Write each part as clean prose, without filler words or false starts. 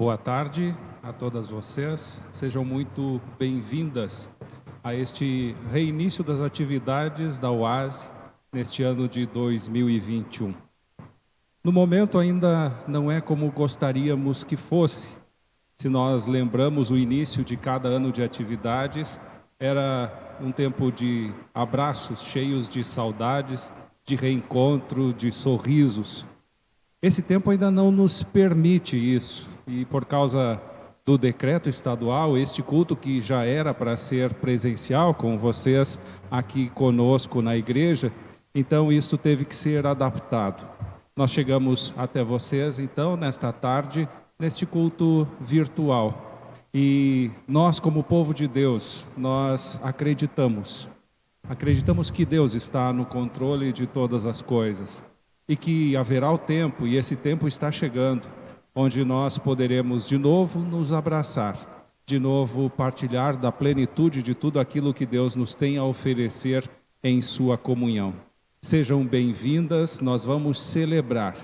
boa tarde a todas vocês. Sejam muito bem-vindas a este reinício das atividades da UASE neste ano de 2021. No momento ainda não é como gostaríamos que fosse. Se nós lembramos o início de cada ano de atividades, era um tempo de abraços cheios de saudades, de reencontro, de sorrisos. Esse tempo ainda não nos permite isso, e por causa do decreto estadual, este culto que já era para ser presencial com vocês aqui conosco na igreja, então isso teve que ser adaptado. Nós chegamos até vocês então nesta tarde, neste culto virtual. E nós, como povo de Deus, nós acreditamos que Deus está no controle de todas as coisas e que haverá o tempo, e esse tempo está chegando, onde nós poderemos de novo nos abraçar, de novo partilhar da plenitude de tudo aquilo que Deus nos tem a oferecer em sua comunhão. Sejam bem-vindas, nós vamos celebrar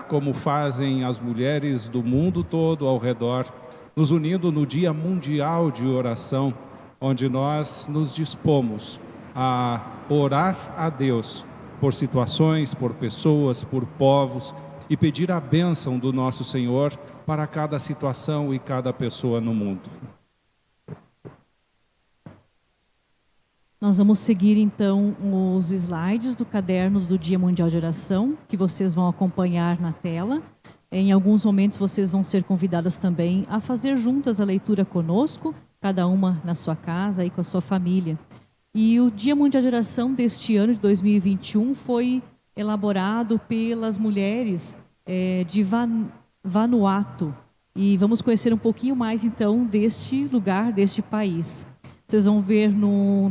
como fazem as mulheres do mundo todo ao redor, nos unindo no Dia Mundial de Oração, onde nós nos dispomos a orar a Deus por situações, por pessoas, por povos e pedir a bênção do nosso Senhor para cada situação e cada pessoa no mundo. Nós vamos seguir então os slides do caderno do Dia Mundial de Oração, que vocês vão acompanhar na tela. Em alguns momentos vocês vão ser convidadas também a fazer juntas a leitura conosco, cada uma na sua casa e com a sua família. E o Dia Mundial de Oração deste ano de 2021 foi elaborado pelas mulheres de Vanuatu. E vamos conhecer um pouquinho mais então deste lugar, deste país. Vocês vão ver no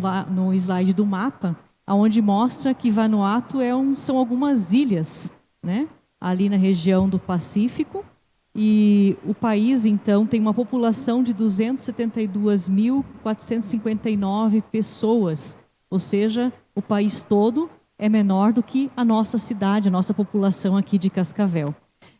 slide do mapa, onde mostra que Vanuatu são algumas ilhas, né? Ali na região do Pacífico. E o país, então, tem uma população de 272.459 pessoas. Ou seja, o país todo é menor do que a nossa cidade, a nossa população aqui de Cascavel.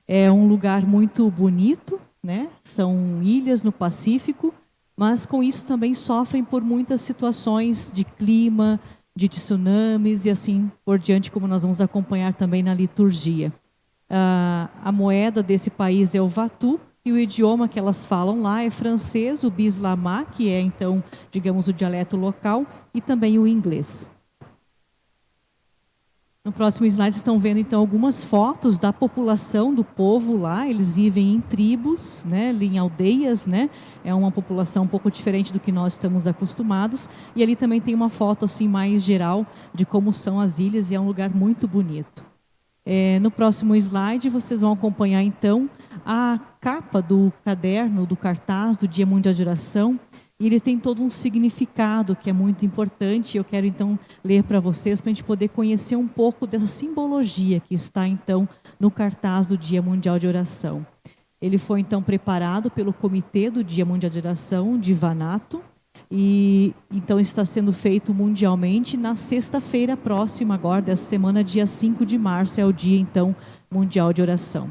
É um lugar muito bonito, né? São ilhas no Pacífico, mas com isso também sofrem por muitas situações de clima, de tsunamis e assim por diante, como nós vamos acompanhar também na liturgia. A moeda desse país é o vatu, e o idioma que elas falam lá é francês, o bislamá, que é então, digamos, o dialeto local, e também o inglês. No próximo slide estão vendo então algumas fotos da população, do povo lá. Eles vivem em tribos, né, em aldeias, né? É uma população um pouco diferente do que nós estamos acostumados. E ali também tem uma foto assim mais geral de como são as ilhas, e é um lugar muito bonito. No próximo slide vocês vão acompanhar então a capa do caderno, do cartaz do Dia Mundial de Oração. E ele tem todo um significado que é muito importante. Eu quero então ler para vocês, para a gente poder conhecer um pouco dessa simbologia que está então no cartaz do Dia Mundial de Oração. Ele foi então preparado pelo Comitê do Dia Mundial de Oração de Vanuatu, e então está sendo feito mundialmente na sexta-feira próxima agora, dessa semana, dia 5 de março, é o Dia então Mundial de Oração.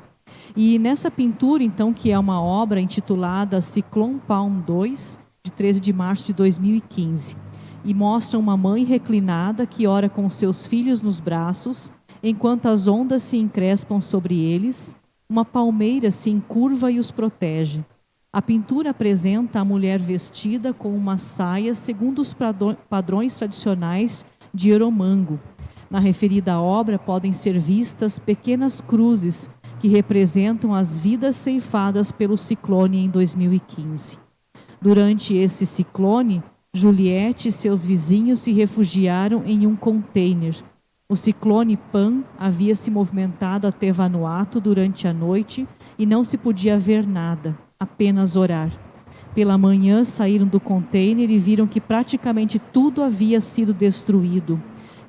E nessa pintura então, que é uma obra intitulada Cyclone Palm 2, de 13 de março de 2015, e mostra uma mãe reclinada que ora com seus filhos nos braços, enquanto as ondas se encrespam sobre eles, uma palmeira se encurva e os protege. A pintura apresenta a mulher vestida com uma saia segundo os padrões tradicionais de Yoromango. Na referida obra podem ser vistas pequenas cruzes que representam as vidas ceifadas pelo ciclone em 2015. Durante esse ciclone, Juliette e seus vizinhos se refugiaram em um container. O ciclone Pan havia se movimentado até Vanuatu durante a noite e não se podia ver nada, apenas orar. Pela manhã saíram do container e viram que praticamente tudo havia sido destruído.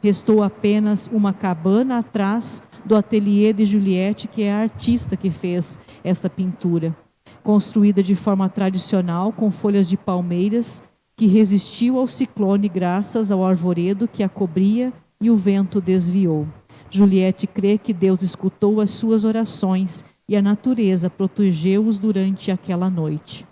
Restou apenas uma cabana atrás do ateliê de Juliette, que é a artista que fez esta pintura. Construída de forma tradicional, com folhas de palmeiras, que resistiu ao ciclone graças ao arvoredo que a cobria e o vento desviou. Juliette crê que Deus escutou as suas orações e a natureza protegeu-os durante aquela noite.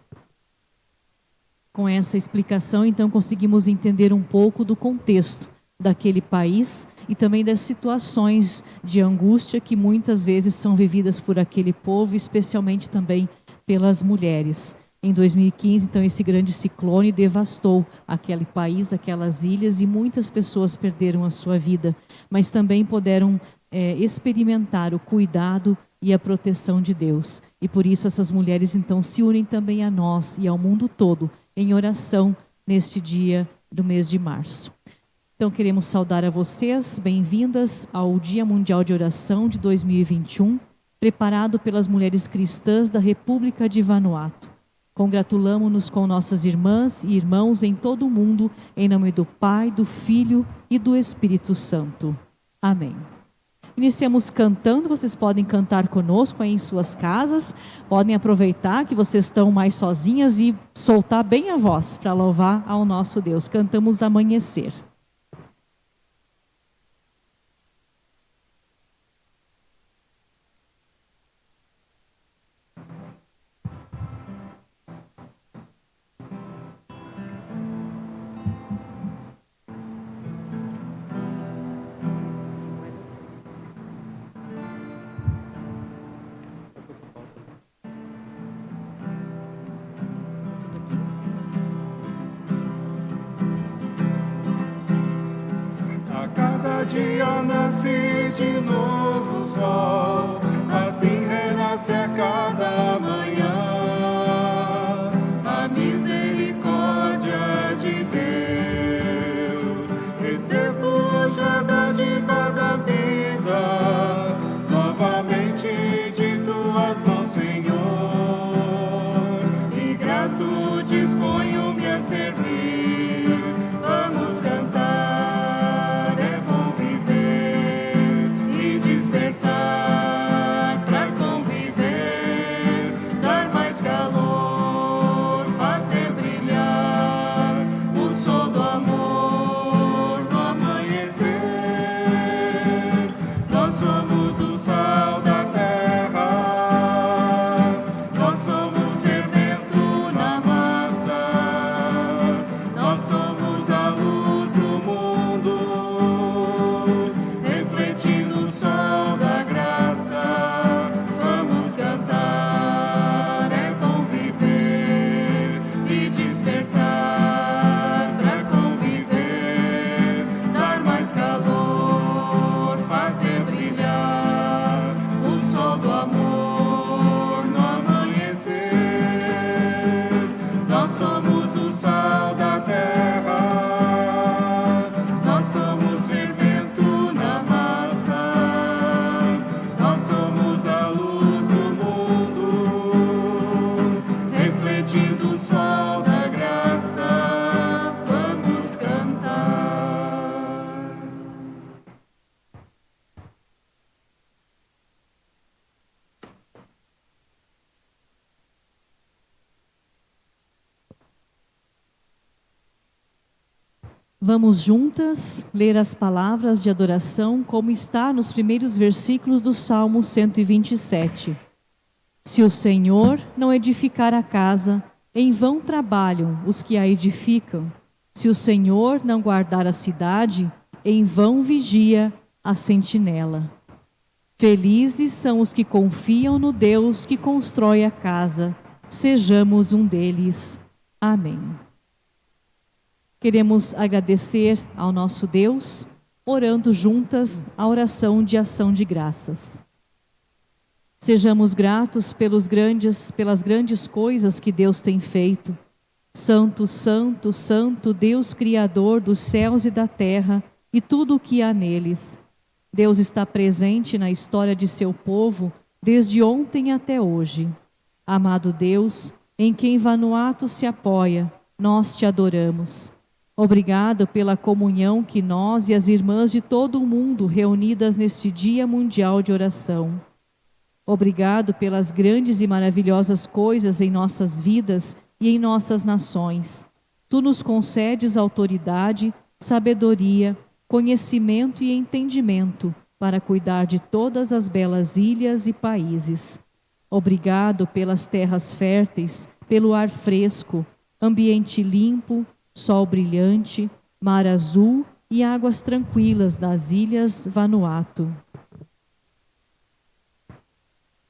Com essa explicação, então, conseguimos entender um pouco do contexto daquele país e também das situações de angústia que muitas vezes são vividas por aquele povo, especialmente também pelas mulheres. Em 2015, então, esse grande ciclone devastou aquele país, aquelas ilhas, e muitas pessoas perderam a sua vida, mas também puderam experimentar o cuidado e a proteção de Deus. E por isso essas mulheres, então, se unem também a nós e ao mundo todo em oração neste dia do mês de março. Então, queremos saudar a vocês, bem-vindas ao Dia Mundial de Oração de 2021, preparado pelas mulheres cristãs da República de Vanuatu. Congratulamo-nos com nossas irmãs e irmãos em todo o mundo, em nome do Pai, do Filho e do Espírito Santo. Amém. Iniciamos cantando, vocês podem cantar conosco aí em suas casas, podem aproveitar que vocês estão mais sozinhas e soltar bem a voz para louvar ao nosso Deus. Cantamos Amanhecer. Dia nasce de novo o sol, assim renasce a cada manhã a misericórdia de Deus. Recebo hoje a dádiva da vida, novamente de tuas mãos, Senhor, e grato disponho-me a servir. Vamos cantar. Vamos juntas ler as palavras de adoração como está nos primeiros versículos do Salmo 127. Se o Senhor não edificar a casa, em vão trabalham os que a edificam. Se o Senhor não guardar a cidade, em vão vigia a sentinela. Felizes são os que confiam no Deus que constrói a casa. Sejamos um deles. Amém. Queremos agradecer ao nosso Deus, orando juntas a oração de ação de graças. Sejamos gratos pelas grandes coisas que Deus tem feito. Santo, Santo, Santo, Deus Criador dos céus e da terra e tudo o que há neles. Deus está presente na história de seu povo desde ontem até hoje. Amado Deus, em quem Vanuatu se apoia, nós te adoramos. Obrigado pela comunhão que nós e as irmãs de todo o mundo reunidas neste Dia Mundial de Oração. Obrigado pelas grandes e maravilhosas coisas em nossas vidas e em nossas nações. Tu nos concedes autoridade, sabedoria, conhecimento e entendimento para cuidar de todas as belas ilhas e países. Obrigado pelas terras férteis, pelo ar fresco, ambiente limpo, sol brilhante, mar azul e águas tranquilas das ilhas Vanuatu.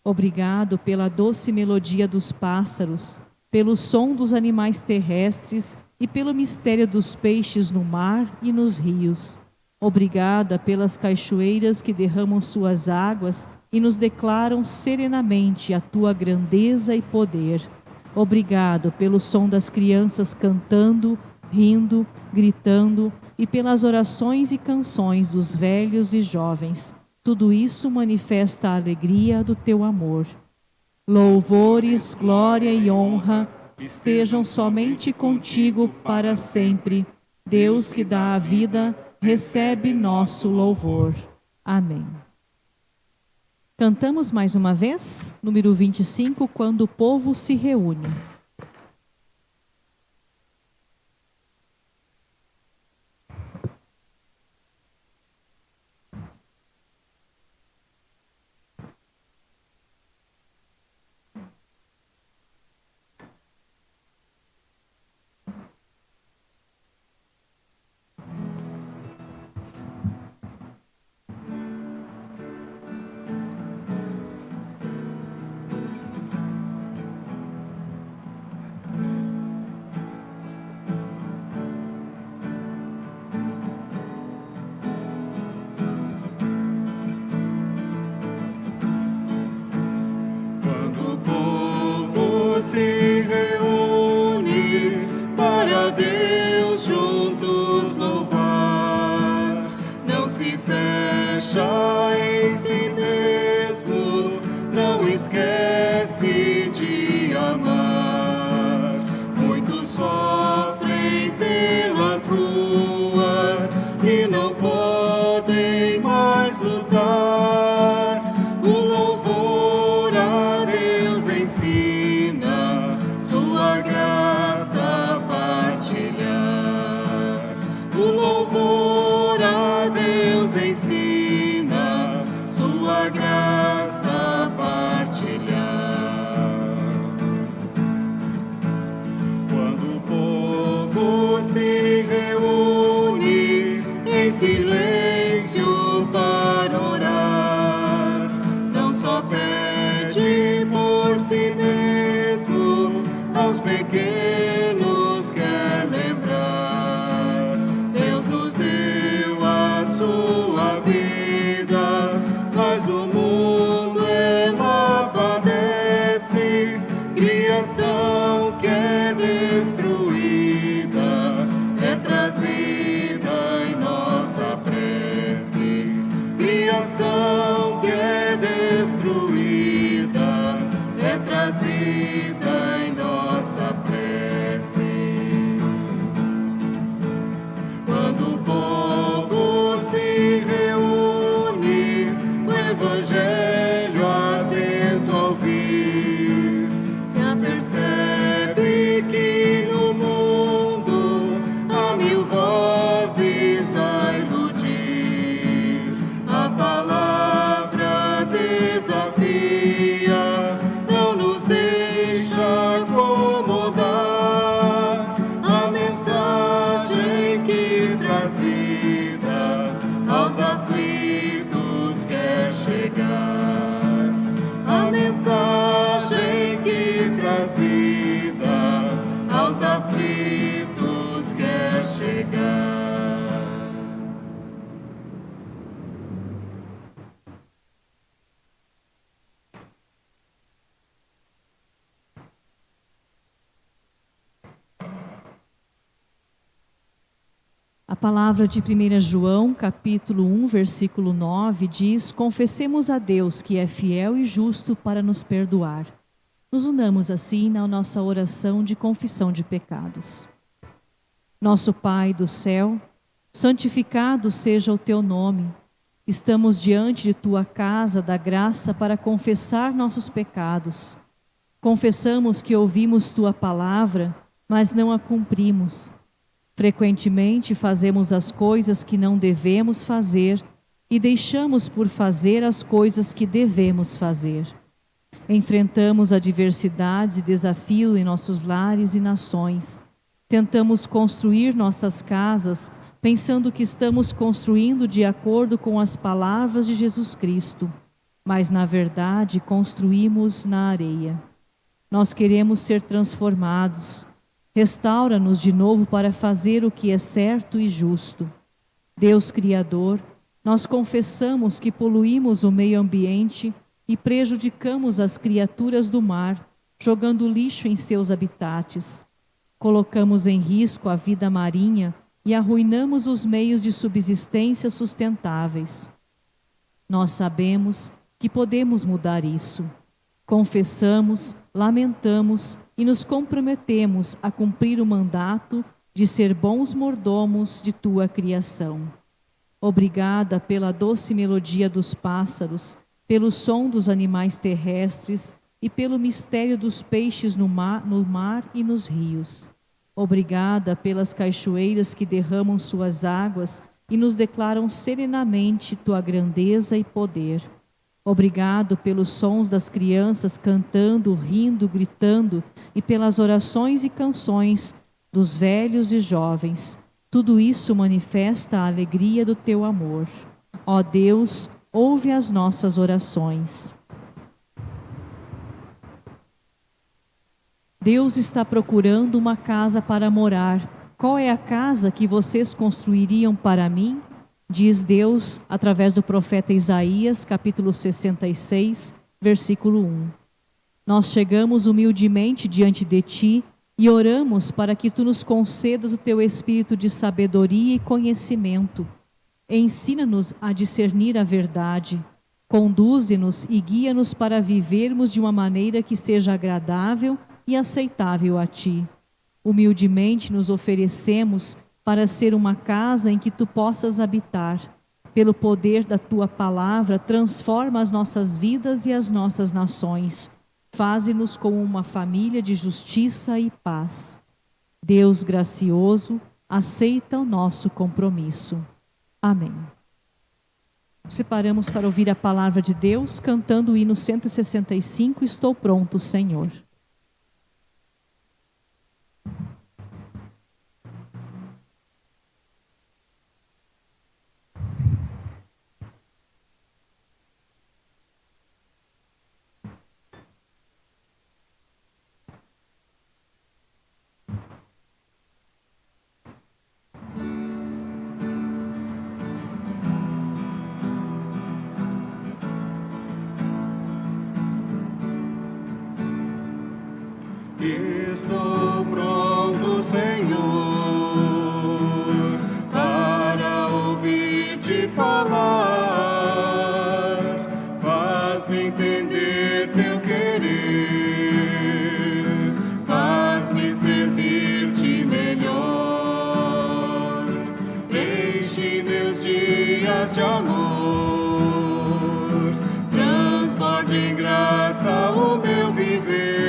Obrigado pela doce melodia dos pássaros, pelo som dos animais terrestres e pelo mistério dos peixes no mar e nos rios. Obrigada pelas cachoeiras que derramam suas águas e nos declaram serenamente a tua grandeza e poder. Obrigado pelo som das crianças cantando, rindo, gritando e pelas orações e canções dos velhos e jovens. Tudo isso manifesta a alegria do teu amor. Louvores, glória e honra estejam somente contigo para sempre. Deus que dá a vida, recebe nosso louvor. Amém. Cantamos mais uma vez, número 25, quando o povo se reúne. Se reúne para Deus juntos louvar, não se fecha em si mesmo, não esquece de amar. Muitos sofrem pelas ruas e não podem mais lutar. O louvor a Deus ensina, sua graça partilhar. O louvor a Deus ensina, sua graça partilhar. Quando o povo se reúne em silêncio para orar, não só pede por si mesmo, aos pequenos quer lembrar. Deus nos deu a sua vida, mas no mundo ela padece. Criação que é destruída é trazida em nossa prece. Criação que é destruída é trazida em nossa prece. Quando o povo se reúne, o Evangelho atento a ouvir, já percebe que no mundo há mil vozes a iludir. A palavra desafia, não nos deixa acomodar. A mensagem que traz vida aos aflitos quer chegar. A mensagem que traz vida aos aflitos quer chegar. A palavra de 1 João, capítulo 1, versículo 9, diz: confessemos a Deus que é fiel e justo para nos perdoar. Nos unamos assim na nossa oração de confissão de pecados. Nosso Pai do céu, santificado seja o teu nome. Estamos diante de tua casa da graça para confessar nossos pecados. Confessamos que ouvimos tua palavra, mas não a cumprimos. Frequentemente fazemos as coisas que não devemos fazer e deixamos por fazer as coisas que devemos fazer. Enfrentamos adversidades e desafios em nossos lares e nações. Tentamos construir nossas casas pensando que estamos construindo de acordo com as palavras de Jesus Cristo, mas na verdade construímos na areia. Nós queremos ser transformados. Restaura-nos de novo para fazer o que é certo e justo. Deus Criador, nós confessamos que poluímos o meio ambiente e prejudicamos as criaturas do mar, jogando lixo em seus habitats. Colocamos em risco a vida marinha e arruinamos os meios de subsistência sustentáveis. Nós sabemos que podemos mudar isso. Confessamos, lamentamos e nos comprometemos a cumprir o mandato de ser bons mordomos de tua criação. Obrigada pela doce melodia dos pássaros, pelo som dos animais terrestres e pelo mistério dos peixes no mar e nos rios. Obrigada pelas cachoeiras que derramam suas águas e nos declaram serenamente tua grandeza e poder. Obrigado pelos sons das crianças cantando, rindo, gritando e pelas orações e canções dos velhos e jovens. Tudo isso manifesta a alegria do teu amor. Ó Deus, ouve as nossas orações. Deus está procurando uma casa para morar. Qual é a casa que vocês construiriam para mim? Diz Deus através do profeta Isaías, capítulo 66, versículo 1. Nós chegamos humildemente diante de ti e oramos para que tu nos concedas o teu espírito de sabedoria e conhecimento. Ensina-nos a discernir a verdade. Conduze-nos e guia-nos para vivermos de uma maneira que seja agradável e aceitável a ti. Humildemente nos oferecemos para ser uma casa em que tu possas habitar. Pelo poder da tua palavra, transforma as nossas vidas e as nossas nações. Faze-nos como uma família de justiça e paz. Deus gracioso, aceita o nosso compromisso. Amém. Nos separamos para ouvir a palavra de Deus, cantando o hino 165, Estou pronto, Senhor. Estou pronto, Senhor, para ouvir-te falar. Faz-me entender teu querer, faz-me servir-te melhor. Enche meus dias de amor, transborde em graça o meu viver.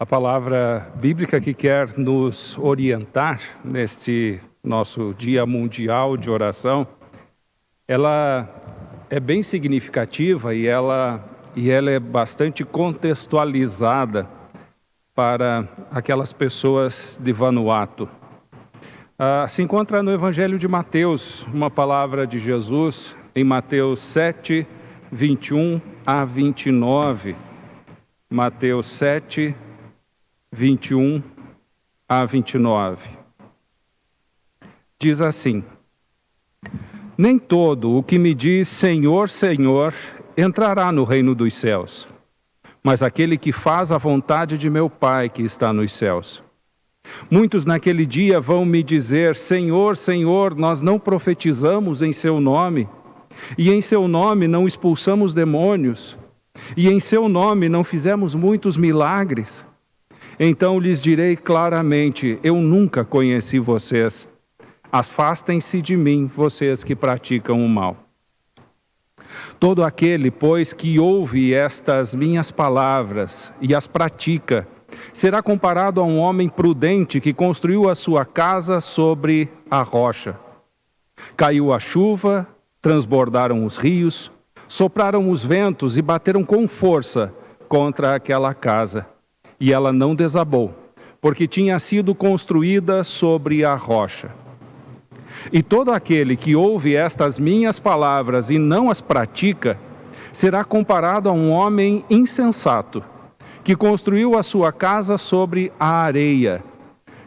A palavra bíblica que quer nos orientar neste nosso Dia Mundial de Oração, ela é bem significativa e ela é bastante contextualizada para aquelas pessoas de Vanuatu. Se encontra no Evangelho de Mateus, uma palavra de Jesus em Mateus 7, 21 a 29. Mateus 7, 21 a 29. Diz assim: Nem todo o que me diz Senhor, Senhor, entrará no reino dos céus, mas aquele que faz a vontade de meu Pai que está nos céus. Muitos naquele dia vão me dizer: Senhor, Senhor, nós não profetizamos em seu nome, e em seu nome não expulsamos demônios, e em seu nome não fizemos muitos milagres. Então lhes direi claramente: eu nunca conheci vocês. Afastem-se de mim, vocês que praticam o mal. Todo aquele, pois, que ouve estas minhas palavras e as pratica, será comparado a um homem prudente que construiu a sua casa sobre a rocha. Caiu a chuva, transbordaram os rios, sopraram os ventos e bateram com força contra aquela casa. E ela não desabou, porque tinha sido construída sobre a rocha. E todo aquele que ouve estas minhas palavras e não as pratica, será comparado a um homem insensato, que construiu a sua casa sobre a areia.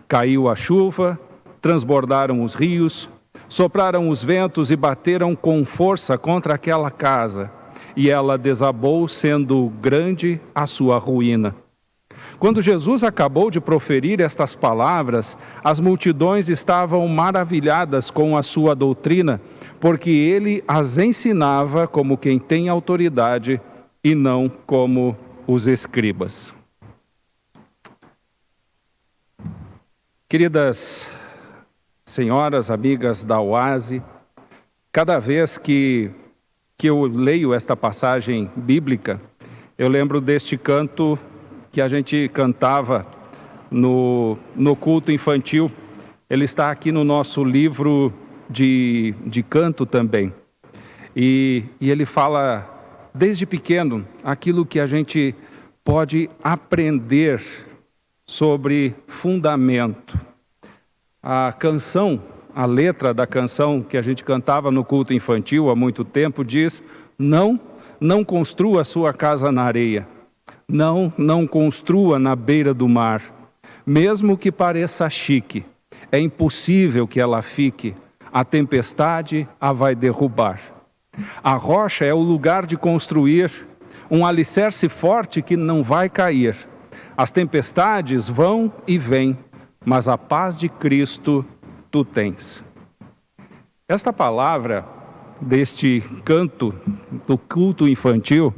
Caiu a chuva, transbordaram os rios, sopraram os ventos e bateram com força contra aquela casa, e ela desabou, sendo grande a sua ruína. Quando Jesus acabou de proferir estas palavras, as multidões estavam maravilhadas com a sua doutrina, porque ele as ensinava como quem tem autoridade e não como os escribas. Queridas senhoras, amigas da Oase, cada vez que eu leio esta passagem bíblica, eu lembro deste canto que a gente cantava no culto infantil. Ele está aqui no nosso livro de canto também. E ele fala, desde pequeno, aquilo que a gente pode aprender sobre fundamento. A canção, a letra da canção que a gente cantava no culto infantil há muito tempo diz: não construa sua casa na areia. Não construa na beira do mar. Mesmo que pareça chique, é impossível que ela fique. A tempestade a vai derrubar. A rocha é o lugar de construir um alicerce forte que não vai cair. As tempestades vão e vêm, mas a paz de Cristo tu tens. Esta palavra deste canto do culto infantil,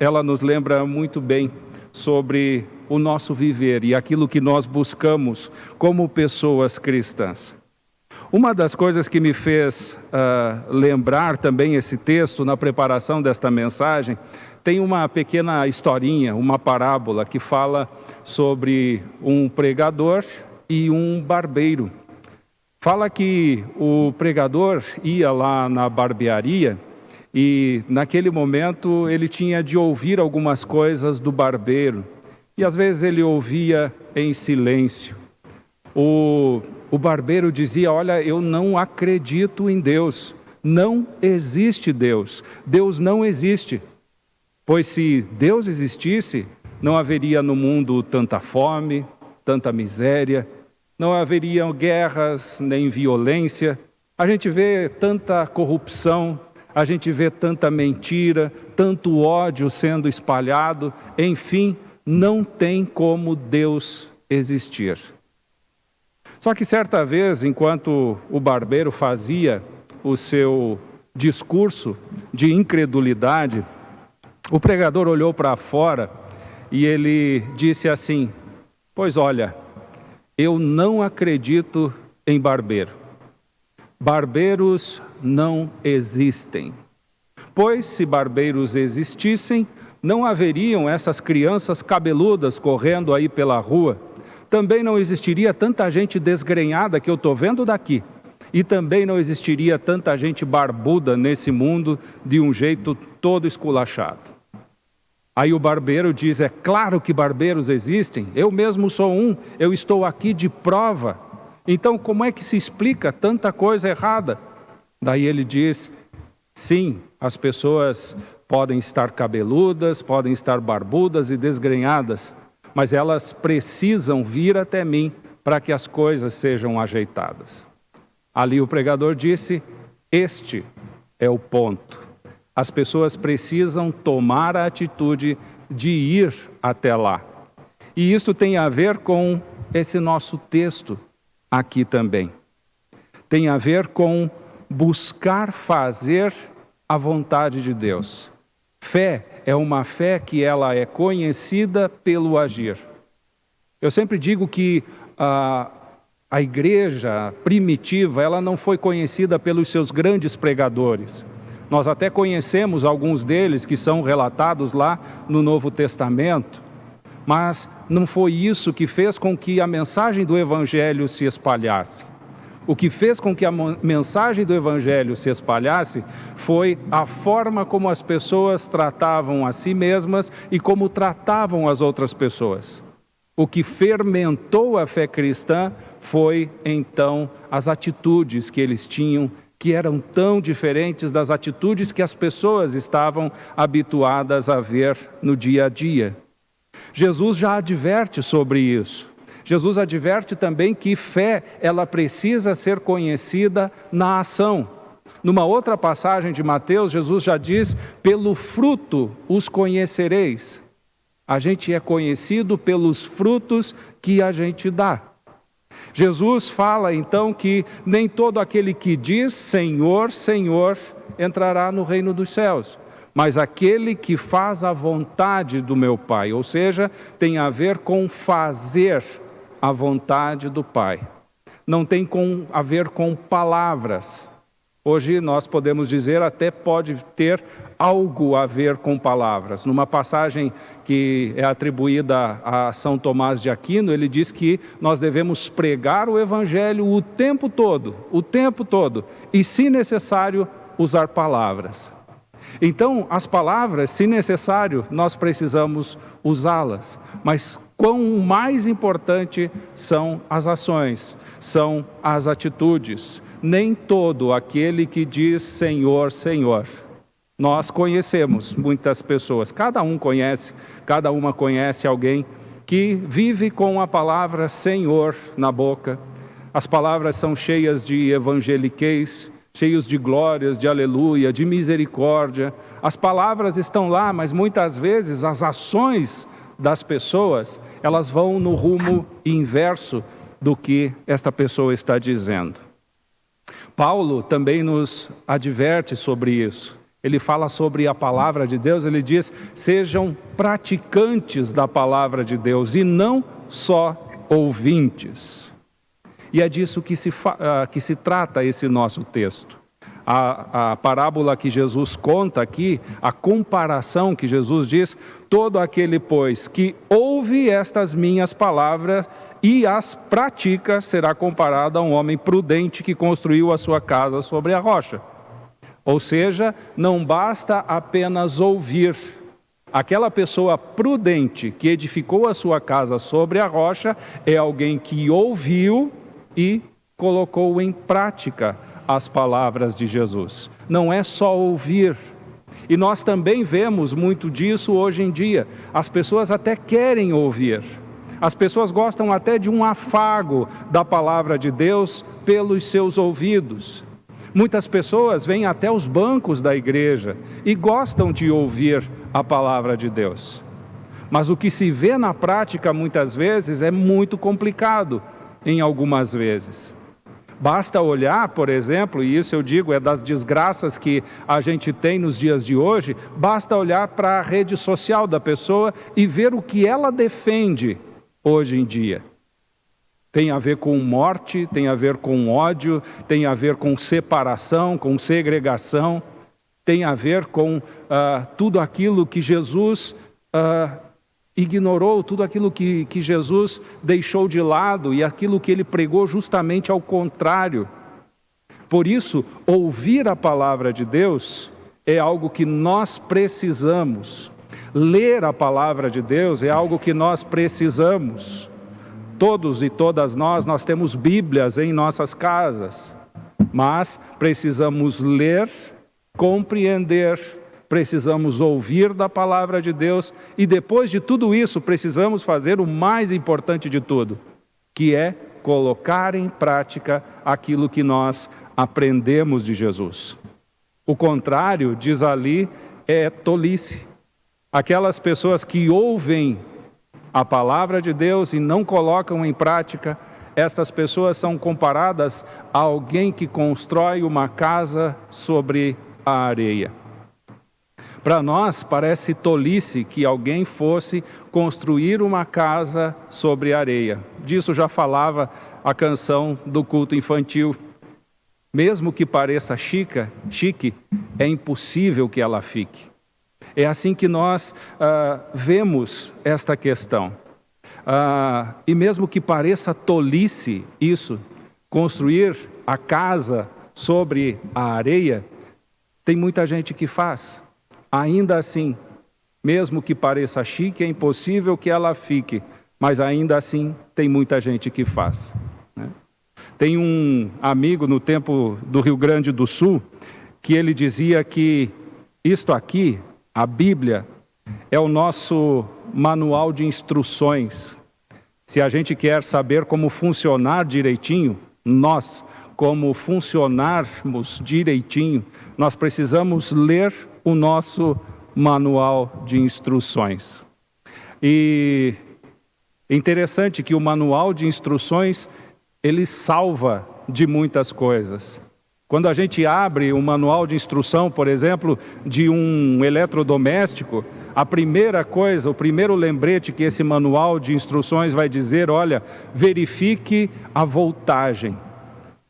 ela nos lembra muito bem sobre o nosso viver e aquilo que nós buscamos como pessoas cristãs. Uma das coisas que me fez lembrar também esse texto na preparação desta mensagem, tem uma pequena historinha, uma parábola que fala sobre um pregador e um barbeiro. Fala que o pregador ia lá na barbearia e naquele momento ele tinha de ouvir algumas coisas do barbeiro. E às vezes ele ouvia em silêncio. O barbeiro dizia: olha, eu não acredito em Deus. Não existe Deus. Deus não existe. Pois se Deus existisse, não haveria no mundo tanta fome, tanta miséria, não haveria guerras nem violência. A gente vê tanta corrupção, a gente vê tanta mentira, tanto ódio sendo espalhado, enfim, não tem como Deus existir. Só que certa vez, enquanto o barbeiro fazia o seu discurso de incredulidade, o pregador olhou para fora e ele disse assim: pois olha, eu não acredito em barbeiro. Barbeiros não existem. Pois se barbeiros existissem, não haveriam essas crianças cabeludas correndo aí pela rua, também não existiria tanta gente desgrenhada que eu estou vendo daqui, e também não existiria tanta gente barbuda nesse mundo de um jeito todo esculachado. Aí o barbeiro diz, é claro que barbeiros existem, eu mesmo sou um, eu estou aqui de prova. Então como é que se explica tanta coisa errada? Daí ele diz, sim, as pessoas podem estar cabeludas, podem estar barbudas e desgrenhadas, mas elas precisam vir até mim para que as coisas sejam ajeitadas. Ali o pregador disse, este é o ponto. As pessoas precisam tomar a atitude de ir até lá. E isso tem a ver com esse nosso texto aqui também. Tem a ver com buscar fazer a vontade de Deus. Fé é uma fé que ela é conhecida pelo agir. Eu sempre digo que a igreja primitiva, ela não foi conhecida pelos seus grandes pregadores. Nós até conhecemos alguns deles que são relatados lá no Novo Testamento, mas não foi isso que fez com que a mensagem do Evangelho se espalhasse. O que fez com que a mensagem do Evangelho se espalhasse foi a forma como as pessoas tratavam a si mesmas e como tratavam as outras pessoas. O que fermentou a fé cristã foi, então, as atitudes que eles tinham, que eram tão diferentes das atitudes que as pessoas estavam habituadas a ver no dia a dia. Jesus já adverte sobre isso. Jesus adverte também que fé, ela precisa ser conhecida na ação. Numa outra passagem de Mateus, Jesus já diz, pelo fruto os conhecereis. A gente é conhecido pelos frutos que a gente dá. Jesus fala então que nem todo aquele que diz Senhor, Senhor, entrará no reino dos céus, mas aquele que faz a vontade do meu Pai, ou seja, tem a ver com fazer a vontade do Pai. Não tem a ver com palavras. Hoje nós podemos dizer, até pode ter algo a ver com palavras. Numa passagem que é atribuída a São Tomás de Aquino, ele diz que nós devemos pregar o Evangelho o tempo todo, e se necessário, usar palavras. Então, as palavras, se necessário, nós precisamos usá-las, mas quão mais importante são as ações, são as atitudes. Nem todo aquele que diz Senhor, Senhor. Nós conhecemos muitas pessoas, cada uma conhece alguém que vive com a palavra Senhor na boca. As palavras são cheias de evangeliquez, cheios de glórias, de aleluia, de misericórdia. As palavras estão lá, mas muitas vezes as ações das pessoas, elas vão no rumo inverso do que esta pessoa está dizendo. Paulo também nos adverte sobre isso. Ele fala sobre a palavra de Deus, ele diz, sejam praticantes da palavra de Deus e não só ouvintes. E é disso que se trata esse nosso texto. A parábola que Jesus conta aqui, a comparação que Jesus diz, todo aquele, pois, que ouve estas minhas palavras e as pratica, será comparado a um homem prudente que construiu a sua casa sobre a rocha. Ou seja, não basta apenas ouvir. Aquela pessoa prudente que edificou a sua casa sobre a rocha é alguém que ouviu e colocou em prática as palavras de Jesus. Não é só ouvir. E nós também vemos muito disso hoje em dia. As pessoas até querem ouvir. As pessoas gostam até de um afago da palavra de Deus pelos seus ouvidos. Muitas pessoas vêm até os bancos da igreja e gostam de ouvir a palavra de Deus. Mas o que se vê na prática muitas vezes é muito complicado, em algumas vezes. Basta olhar, por exemplo, e isso eu digo é das desgraças que a gente tem nos dias de hoje, basta olhar para a rede social da pessoa e ver o que ela defende hoje em dia. Tem a ver com morte, tem a ver com ódio, tem a ver com separação, com segregação. tem a ver com tudo aquilo que Jesus ignorou, tudo aquilo que Jesus deixou de lado e aquilo que ele pregou justamente ao contrário. Por isso, ouvir a palavra de Deus é algo que nós precisamos. Ler a palavra de Deus é algo que nós precisamos. Todos e todas nós temos Bíblias em nossas casas, mas precisamos ler, compreender, precisamos ouvir da palavra de Deus e depois de tudo isso precisamos fazer o mais importante de tudo, que é colocar em prática aquilo que nós aprendemos de Jesus. O contrário, diz ali, é tolice. Aquelas pessoas que ouvem a palavra de Deus e não colocam em prática, estas pessoas são comparadas a alguém que constrói uma casa sobre a areia. Para nós parece tolice que alguém fosse construir uma casa sobre areia. Disso já falava a canção do culto infantil. Mesmo que pareça chique, é impossível que ela fique. É assim que nós vemos esta questão. E mesmo que pareça tolice isso, construir a casa sobre a areia, tem muita gente que faz. Ainda assim, mesmo que pareça chique, é impossível que ela fique, mas ainda assim tem muita gente que faz. Tem um amigo no tempo do Rio Grande do Sul, que ele dizia que isto aqui, a Bíblia, é o nosso manual de instruções. Se a gente quer saber como funcionar direitinho, como funcionarmos direitinho, nós precisamos ler o nosso manual de instruções. E é interessante que o manual de instruções ele salva de muitas coisas. Quando a gente abre um manual de instrução, por exemplo, de um eletrodoméstico, a primeira coisa, o primeiro lembrete que esse manual de instruções vai dizer, olha, verifique a voltagem.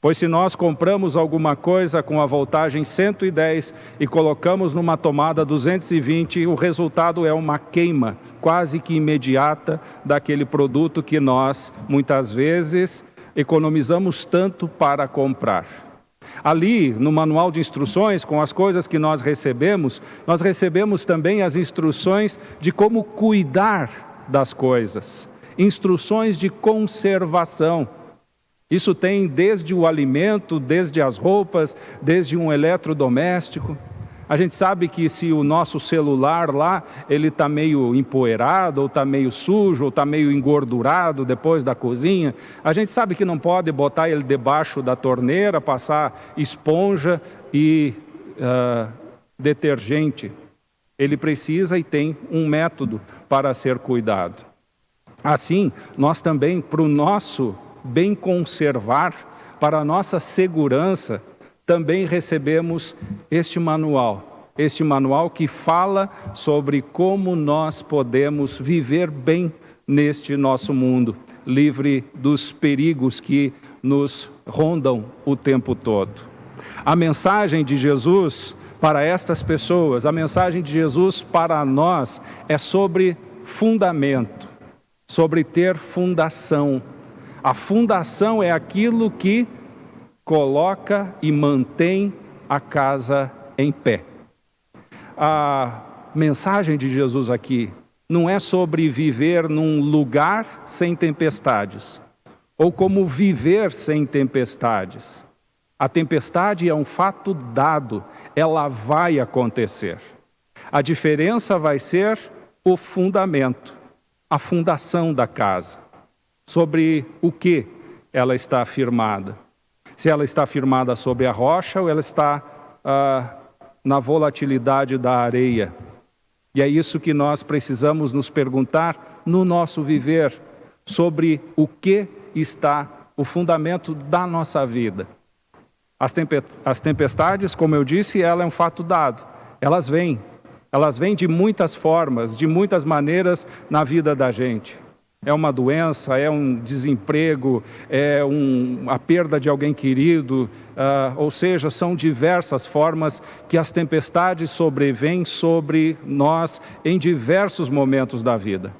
Pois se nós compramos alguma coisa com a voltagem 110 e colocamos numa tomada 220, o resultado é uma queima quase que imediata daquele produto que nós, muitas vezes, economizamos tanto para comprar. Ali, no manual de instruções, com as coisas que nós recebemos também as instruções de como cuidar das coisas, instruções de conservação. Isso tem desde o alimento, desde as roupas, desde um eletrodoméstico. A gente sabe que se o nosso celular lá, ele está meio empoeirado, ou está meio sujo, ou está meio engordurado depois da cozinha, a gente sabe que não pode botar ele debaixo da torneira, passar esponja e detergente. Ele precisa e tem um método para ser cuidado. Assim, nós também, para o nosso bem conservar, para a nossa segurança, também recebemos este manual que fala sobre como nós podemos viver bem neste nosso mundo, livre dos perigos que nos rondam o tempo todo. A mensagem de Jesus para estas pessoas, a mensagem de Jesus para nós é sobre fundamento, sobre ter fundação. A fundação é aquilo que coloca e mantém a casa em pé. A mensagem de Jesus aqui não é sobre viver num lugar sem tempestades, ou como viver sem tempestades. A tempestade é um fato dado, ela vai acontecer. A diferença vai ser o fundamento, a fundação da casa. Sobre o que ela está firmada. Se ela está firmada sobre a rocha ou ela está na volatilidade da areia. E é isso que nós precisamos nos perguntar no nosso viver, sobre o que está o fundamento da nossa vida. As tempestades, como eu disse, ela é um fato dado. Elas vêm de muitas formas, de muitas maneiras na vida da gente. É uma doença, é um desemprego, é a perda de alguém querido, ou seja, são diversas formas que as tempestades sobrevêm sobre nós em diversos momentos da vida.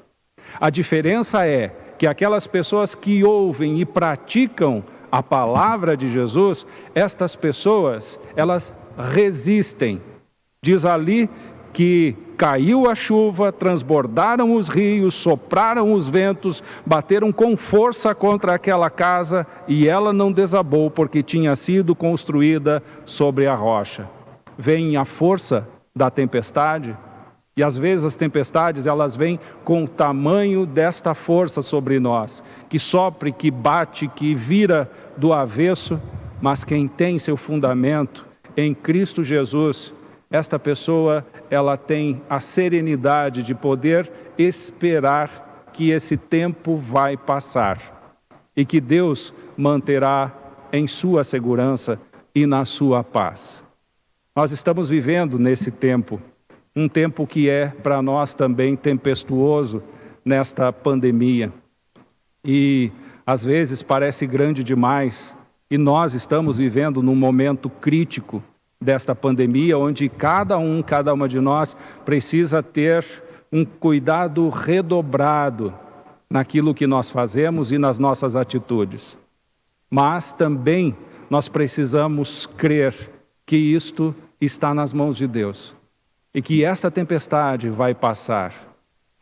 A diferença é que aquelas pessoas que ouvem e praticam a palavra de Jesus, estas pessoas, elas resistem. Diz ali que caiu a chuva, transbordaram os rios, sopraram os ventos, bateram com força contra aquela casa e ela não desabou porque tinha sido construída sobre a rocha. Vem a força da tempestade e às vezes as tempestades elas vêm com o tamanho desta força sobre nós, que sopra, que bate, que vira do avesso, mas quem tem seu fundamento em Cristo Jesus, esta pessoa, ela tem a serenidade de poder esperar que esse tempo vai passar e que Deus manterá em sua segurança e na sua paz. Nós estamos vivendo nesse tempo, um tempo que é para nós também tempestuoso nesta pandemia. E às vezes parece grande demais e nós estamos vivendo num momento crítico desta pandemia, onde cada uma de nós precisa ter um cuidado redobrado naquilo que nós fazemos e nas nossas atitudes. Mas também nós precisamos crer que isto está nas mãos de Deus e que esta tempestade vai passar.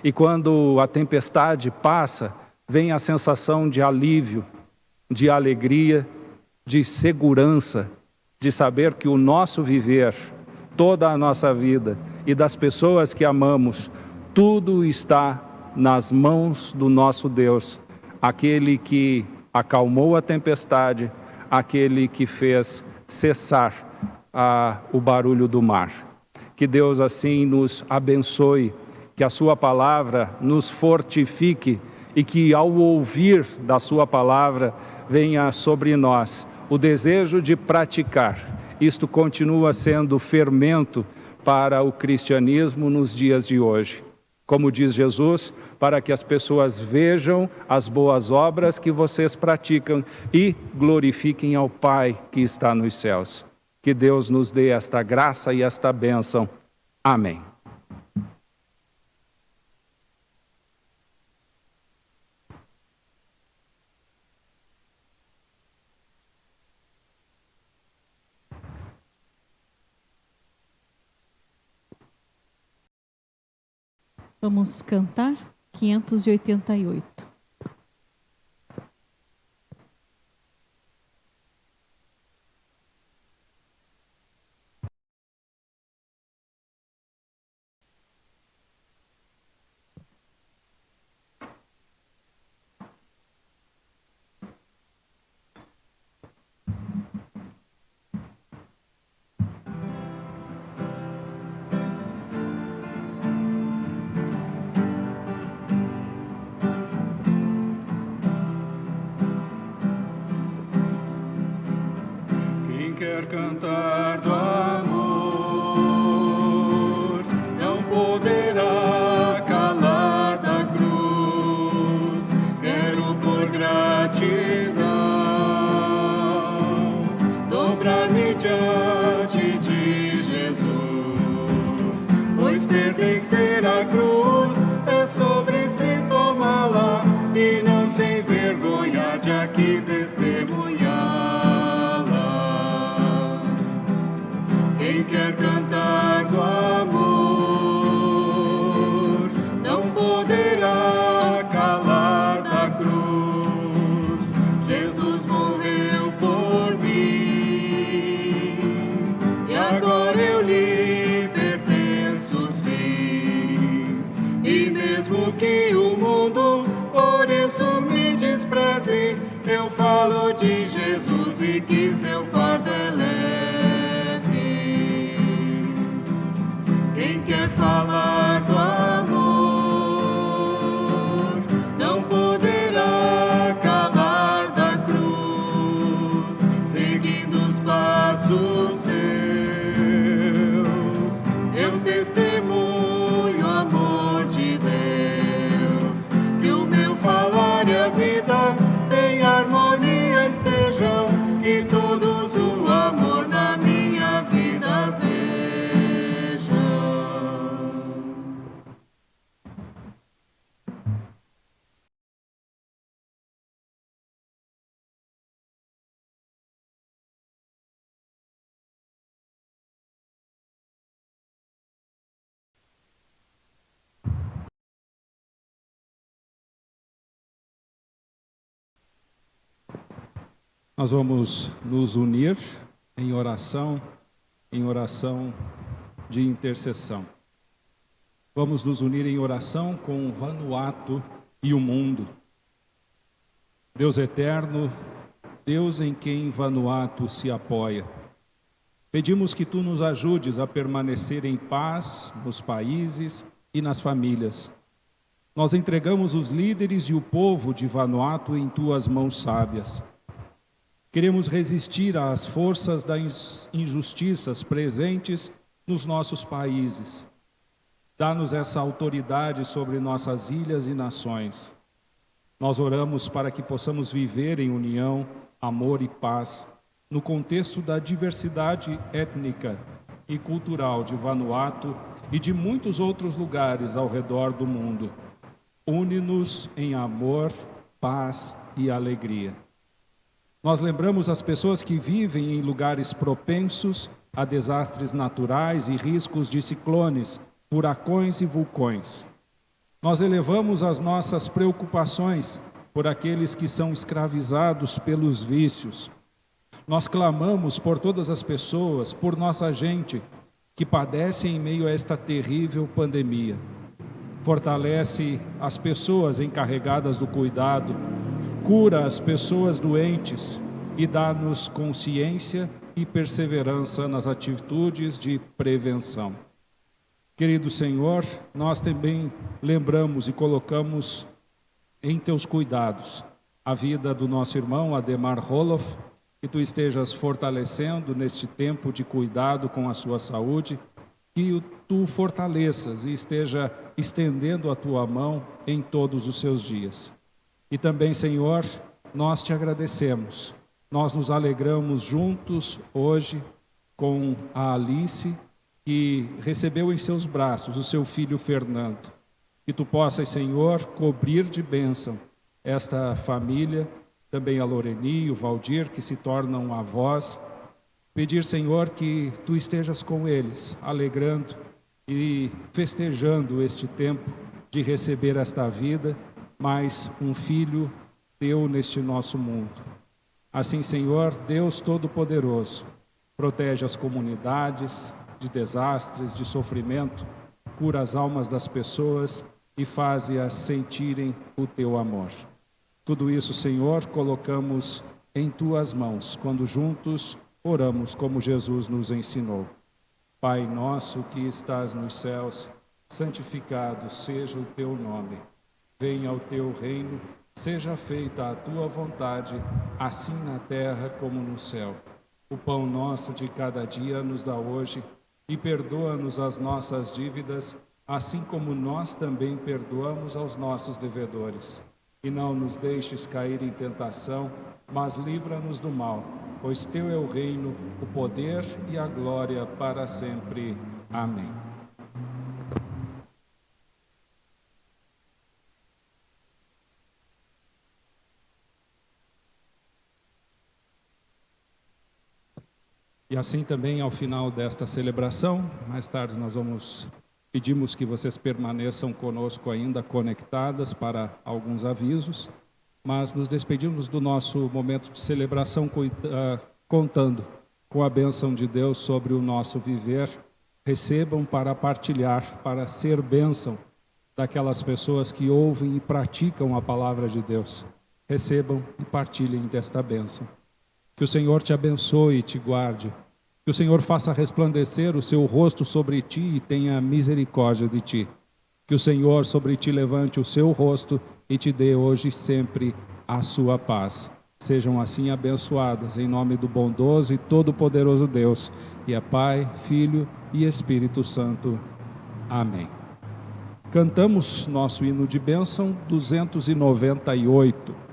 E quando a tempestade passa, vem a sensação de alívio, de alegria, de segurança, de saber que o nosso viver, toda a nossa vida e das pessoas que amamos, tudo está nas mãos do nosso Deus, aquele que acalmou a tempestade, aquele que fez cessar o barulho do mar. Que Deus assim nos abençoe, que a sua palavra nos fortifique e que ao ouvir da sua palavra venha sobre nós o desejo de praticar. Isto continua sendo fermento para o cristianismo nos dias de hoje. Como diz Jesus, para que as pessoas vejam as boas obras que vocês praticam e glorifiquem ao Pai que está nos céus. Que Deus nos dê esta graça e esta bênção. Amém. Vamos cantar 588. Quer cantar do amor, não poderá calar da cruz. Quero por gratidão dobrar-me diante de Jesus, pois pertencer à cruz é sobre si tomá-la e não se envergonhar de aqui testemunhar. Quem quer cantar do amor, não poderá calar da cruz. Jesus morreu por mim, e agora eu lhe pertenço sim. E mesmo que o mundo por isso me despreze, eu falo de Jesus e que seu fardo é leve. Quem quer falar do amor, não poderá calar da cruz, seguindo os passos seus. Eu testemunho o amor de Deus, que o meu Nós vamos nos unir em oração de intercessão. Vamos nos unir em oração com Vanuatu e o mundo. Deus eterno, Deus em quem Vanuatu se apoia. Pedimos que Tu nos ajudes a permanecer em paz nos países e nas famílias. Nós entregamos os líderes e o povo de Vanuatu em Tuas mãos sábias. Queremos resistir às forças das injustiças presentes nos nossos países. Dá-nos essa autoridade sobre nossas ilhas e nações. Nós oramos para que possamos viver em união, amor e paz, no contexto da diversidade étnica e cultural de Vanuatu e de muitos outros lugares ao redor do mundo. Une-nos em amor, paz e alegria. Nós lembramos as pessoas que vivem em lugares propensos a desastres naturais e riscos de ciclones, furacões e vulcões. Nós elevamos as nossas preocupações por aqueles que são escravizados pelos vícios. Nós clamamos por todas as pessoas, por nossa gente, que padece em meio a esta terrível pandemia. Fortalece as pessoas encarregadas do cuidado, cura as pessoas doentes e dá-nos consciência e perseverança nas atitudes de prevenção. Querido Senhor, nós também lembramos e colocamos em Teus cuidados a vida do nosso irmão Ademar Roloff, que Tu estejas fortalecendo neste tempo de cuidado com a sua saúde, que Tu fortaleças e esteja estendendo a Tua mão em todos os seus dias. E também, Senhor, nós Te agradecemos. Nós nos alegramos juntos hoje com a Alice, que recebeu em seus braços o seu filho Fernando. Que Tu possas, Senhor, cobrir de bênção esta família, também a Loreni e o Valdir, que se tornam avós. Pedir, Senhor, que Tu estejas com eles, alegrando e festejando este tempo de receber esta vida, mais um filho Teu neste nosso mundo. Assim, Senhor, Deus Todo-Poderoso, protege as comunidades de desastres, de sofrimento, cura as almas das pessoas e faze-as sentirem o Teu amor. Tudo isso, Senhor, colocamos em Tuas mãos, quando juntos oramos como Jesus nos ensinou. Pai nosso que estás nos céus, santificado seja o Teu nome. Venha o Teu reino, seja feita a Tua vontade, assim na terra como no céu. O pão nosso de cada dia nos dá hoje, e perdoa-nos as nossas dívidas, assim como nós também perdoamos aos nossos devedores. E não nos deixes cair em tentação, mas livra-nos do mal, pois Teu é o reino, o poder e a glória para sempre. Amém. E assim também ao final desta celebração, mais tarde pedimos que vocês permaneçam conosco ainda conectadas para alguns avisos, mas nos despedimos do nosso momento de celebração contando com a bênção de Deus sobre o nosso viver. Recebam para partilhar, para ser bênção daquelas pessoas que ouvem e praticam a palavra de Deus. Recebam e partilhem desta bênção. Que o Senhor te abençoe e te guarde. Que o Senhor faça resplandecer o seu rosto sobre ti e tenha misericórdia de ti. Que o Senhor sobre ti levante o seu rosto e te dê hoje e sempre a sua paz. Sejam assim abençoadas em nome do bondoso e todo-poderoso Deus, e é Pai, Filho e Espírito Santo. Amém. Cantamos nosso hino de bênção 298.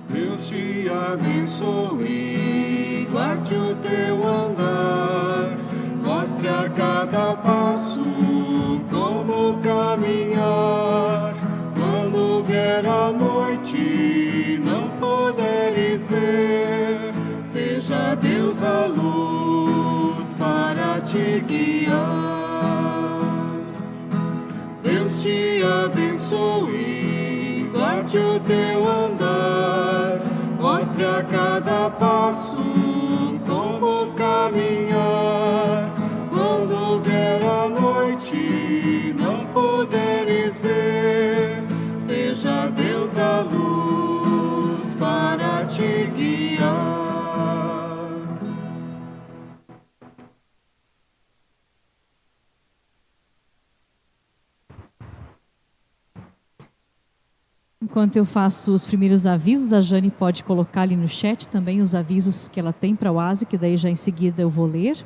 Deus te abençoe, guarde guarde o teu andar, mostre a cada passo como caminhar. Quando vier a noite, não poderes ver, seja Deus a luz para te guiar. Deus te abençoe, guarde o teu andar, mostre a cada passo como caminhar. Quando vier a noite, não poderes ver, seja Deus a luz para te guiar. Enquanto eu faço os primeiros avisos, a Jane pode colocar ali no chat também os avisos que ela tem para a OASE, que daí já em seguida eu vou ler.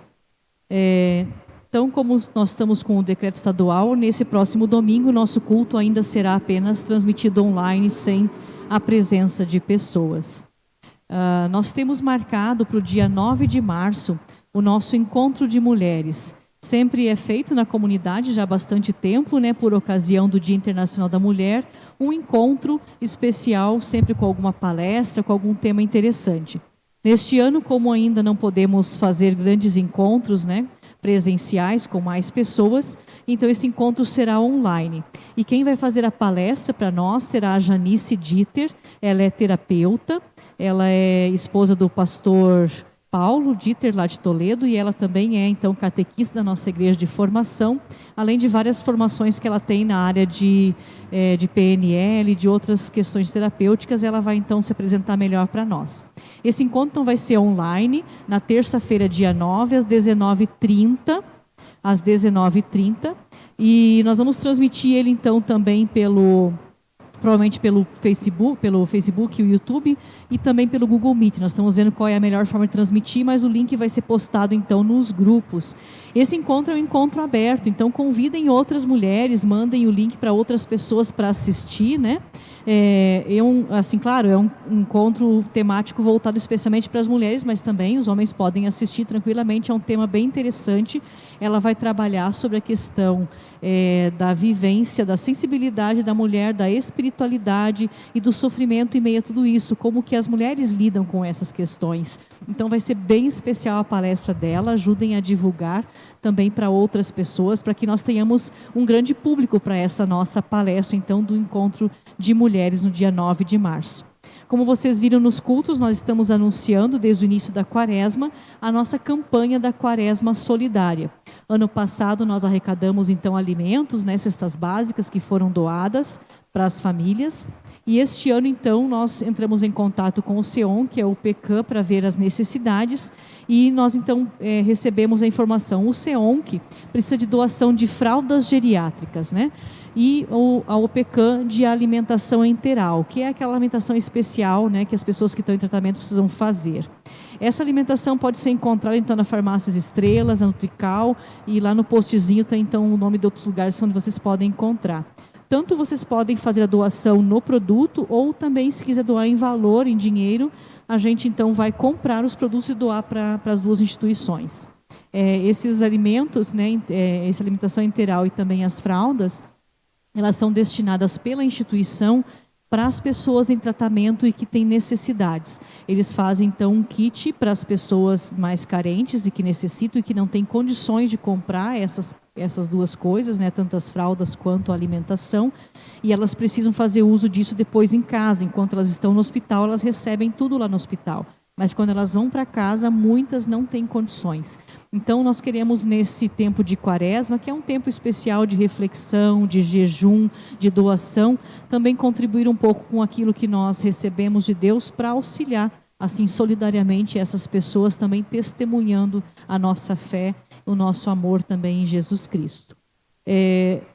Então, como nós estamos com o decreto estadual, nesse próximo domingo, nosso culto ainda será apenas transmitido online, sem a presença de pessoas. Nós temos marcado para o dia 9 de março o nosso encontro de mulheres. Sempre é feito na comunidade já há bastante tempo, né, por ocasião do Dia Internacional da Mulher, um encontro especial, sempre com alguma palestra, com algum tema interessante. Neste ano, como ainda não podemos fazer grandes encontros, né, presenciais com mais pessoas, então esse encontro será online. E quem vai fazer a palestra para nós será a Janice Dieter. Ela é terapeuta, ela é esposa do pastor Paulo Dieter, lá de Toledo, e ela também é, então, catequista da nossa igreja de formação, além de várias formações que ela tem na área de PNL, de outras questões terapêuticas. Ela vai, então, se apresentar melhor para nós. Esse encontro, então, vai ser online, na terça-feira, dia 9, às 19h30, e nós vamos transmitir ele, então, também provavelmente pelo Facebook e o YouTube, e também pelo Google Meet. Nós estamos vendo qual é a melhor forma de transmitir, mas o link vai ser postado então nos grupos. Esse encontro é um encontro aberto, então convidem outras mulheres, mandem o link para outras pessoas para assistir, né? Claro, é um encontro temático voltado especialmente para as mulheres, mas também os homens podem assistir tranquilamente. É um tema bem interessante. Ela vai trabalhar sobre a questão da vivência, da sensibilidade da mulher, da espiritualidade e do sofrimento em meio a tudo isso, como que as mulheres lidam com essas questões. Então vai ser bem especial a palestra dela. Ajudem a divulgar também para outras pessoas, para que nós tenhamos um grande público para essa nossa palestra, então, do encontro de mulheres no dia 9 de março. Como vocês viram nos cultos, nós estamos anunciando desde o início da quaresma a nossa campanha da Quaresma Solidária. Ano passado nós arrecadamos então alimentos, né, cestas básicas que foram doadas para as famílias. E este ano, então, nós entramos em contato com o SEON, que é o PECAM, para ver as necessidades, e nós, então, recebemos a informação. O SEON que precisa de doação de fraldas geriátricas, né? E a OPECAM de alimentação enteral, que é aquela alimentação especial, né, que as pessoas que estão em tratamento precisam fazer. Essa alimentação pode ser encontrada, então, na Farmácias Estrelas, na Nutrical, e lá no postzinho tem, então, o nome de outros lugares onde vocês podem encontrar. Tanto vocês podem fazer a doação no produto, ou também, se quiser doar em valor, em dinheiro, a gente então vai comprar os produtos e doar para as duas instituições. Esses alimentos, né, essa alimentação integral e também as fraldas, elas são destinadas pela instituição para as pessoas em tratamento e que têm necessidades. Eles fazem então um kit para as pessoas mais carentes e que necessitam e que não têm condições de comprar essas duas coisas, né, tanto as fraldas quanto a alimentação, e elas precisam fazer uso disso depois em casa. Enquanto elas estão no hospital, elas recebem tudo lá no hospital, mas quando elas vão para casa, muitas não têm condições. Então nós queremos, nesse tempo de quaresma, que é um tempo especial de reflexão, de jejum, de doação, também contribuir um pouco com aquilo que nós recebemos de Deus para auxiliar, assim, solidariamente essas pessoas, também testemunhando a nossa fé, o nosso amor também em Jesus Cristo.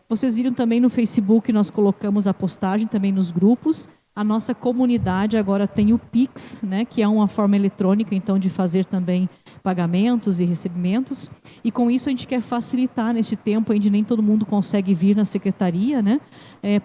Vocês viram também no Facebook, nós colocamos a postagem também nos grupos, A nossa comunidade agora tem o Pix, né, que é uma forma eletrônica, então, de fazer também pagamentos e recebimentos. E com isso a gente quer facilitar neste tempo onde nem todo mundo consegue vir na secretaria, né?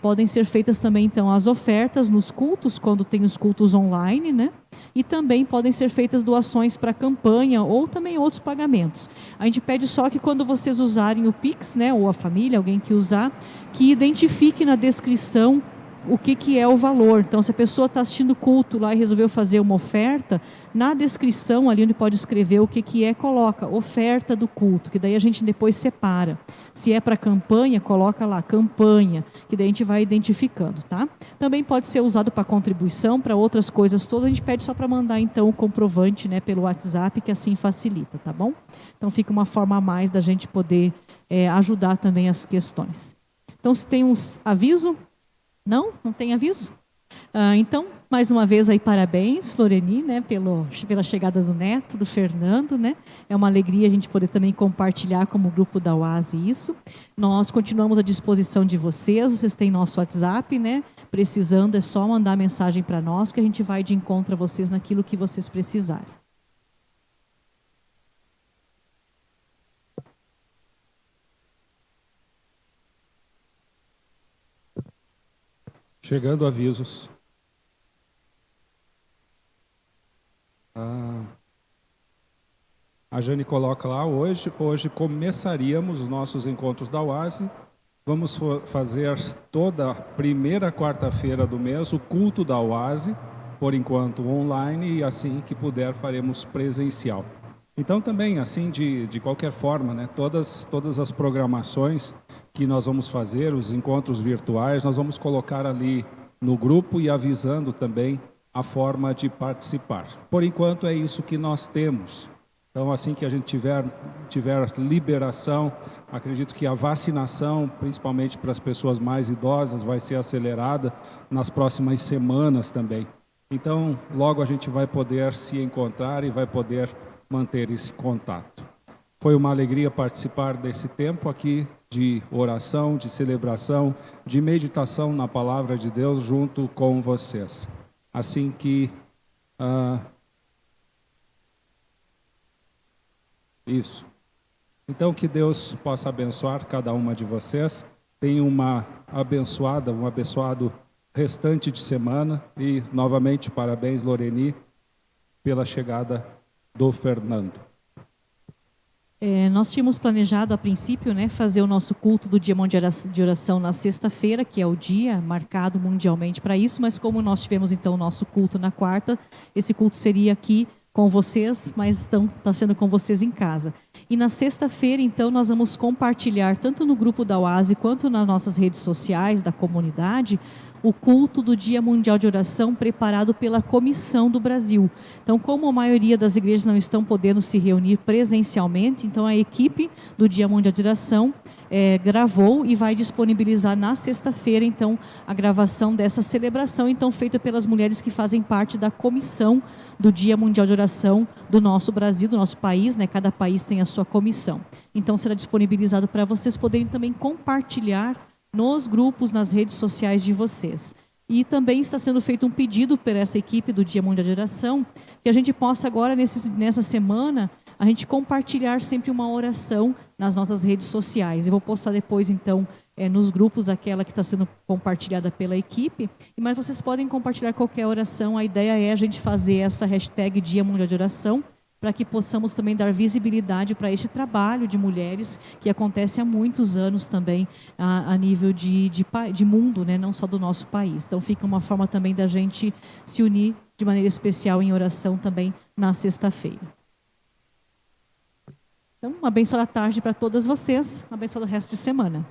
Podem ser feitas também, então, as ofertas nos cultos, quando tem os cultos online, né? E também podem ser feitas doações para campanha ou também outros pagamentos. A gente pede só que quando vocês usarem o Pix, né, ou a família, alguém que usar, que identifique na descrição o que é o valor. Então, se a pessoa está assistindo o culto lá e resolveu fazer uma oferta, na descrição ali onde pode escrever o que é, coloca oferta do culto, que daí a gente depois separa. Se é para campanha, coloca lá campanha, que daí a gente vai identificando, tá? Também pode ser usado para contribuição, para outras coisas todas, a gente pede só para mandar então o comprovante, né, pelo WhatsApp, que assim facilita, tá bom? Então fica uma forma a mais da gente poder ajudar também as questões. Então, se tem uns aviso? Não? Não tem aviso? Então, mais uma vez aí, parabéns, Loreni, né, pela chegada do neto, do Fernando, né? É uma alegria a gente poder também compartilhar como grupo da UASE isso. Nós continuamos à disposição de vocês têm nosso WhatsApp, né? Precisando, é só mandar mensagem para nós que a gente vai de encontro a vocês naquilo que vocês precisarem. Chegando avisos. A Jane coloca lá, hoje começaríamos os nossos encontros da UASE. Vamos fazer toda primeira quarta-feira do mês o culto da UASE, por enquanto online, e assim que puder faremos presencial. Então também, assim, de qualquer forma, né, todas as programações que nós vamos fazer, os encontros virtuais, nós vamos colocar ali no grupo e avisando também a forma de participar. Por enquanto é isso que nós temos. Então, assim que a gente tiver liberação, acredito que a vacinação, principalmente para as pessoas mais idosas, vai ser acelerada nas próximas semanas também. Então, logo a gente vai poder se encontrar e vai poder manter esse contato. Foi uma alegria participar desse tempo aqui de oração, de celebração, de meditação na palavra de Deus junto com vocês. Assim que... Isso. Então, que Deus possa abençoar cada uma de vocês. Tenha um abençoado restante de semana. E, novamente, parabéns, Loreni, pela chegada do Fernando. Nós tínhamos planejado, a princípio, né, fazer o nosso culto do Dia Mundial de Oração na sexta-feira, que é o dia marcado mundialmente para isso, mas como nós tivemos, então, o nosso culto na quarta, esse culto seria aqui com vocês, mas está sendo com vocês em casa. E na sexta-feira, então, nós vamos compartilhar, tanto no grupo da UASE, quanto nas nossas redes sociais da comunidade, o culto do Dia Mundial de Oração preparado pela Comissão do Brasil. Então, como a maioria das igrejas não estão podendo se reunir presencialmente, então a equipe do Dia Mundial de Oração gravou e vai disponibilizar na sexta-feira, então, a gravação dessa celebração, então, feita pelas mulheres que fazem parte da comissão do Dia Mundial de Oração do nosso Brasil, do nosso país, né? Cada país tem a sua comissão. Então, será disponibilizado para vocês poderem também compartilhar nos grupos, nas redes sociais de vocês. E também está sendo feito um pedido por essa equipe do Dia Mundial de Oração, que a gente possa agora, nessa semana, a gente compartilhar sempre uma oração nas nossas redes sociais. Eu vou postar depois, então, nos grupos aquela que está sendo compartilhada pela equipe, mas vocês podem compartilhar qualquer oração. A ideia é a gente fazer essa hashtag Dia Mundial de Oração, para que possamos também dar visibilidade para este trabalho de mulheres que acontece há muitos anos também a nível de mundo, né? Não só do nosso país. Então fica uma forma também da gente se unir de maneira especial em oração também na sexta-feira. Então, uma abençoada tarde para todas vocês, um abençoado resto de semana.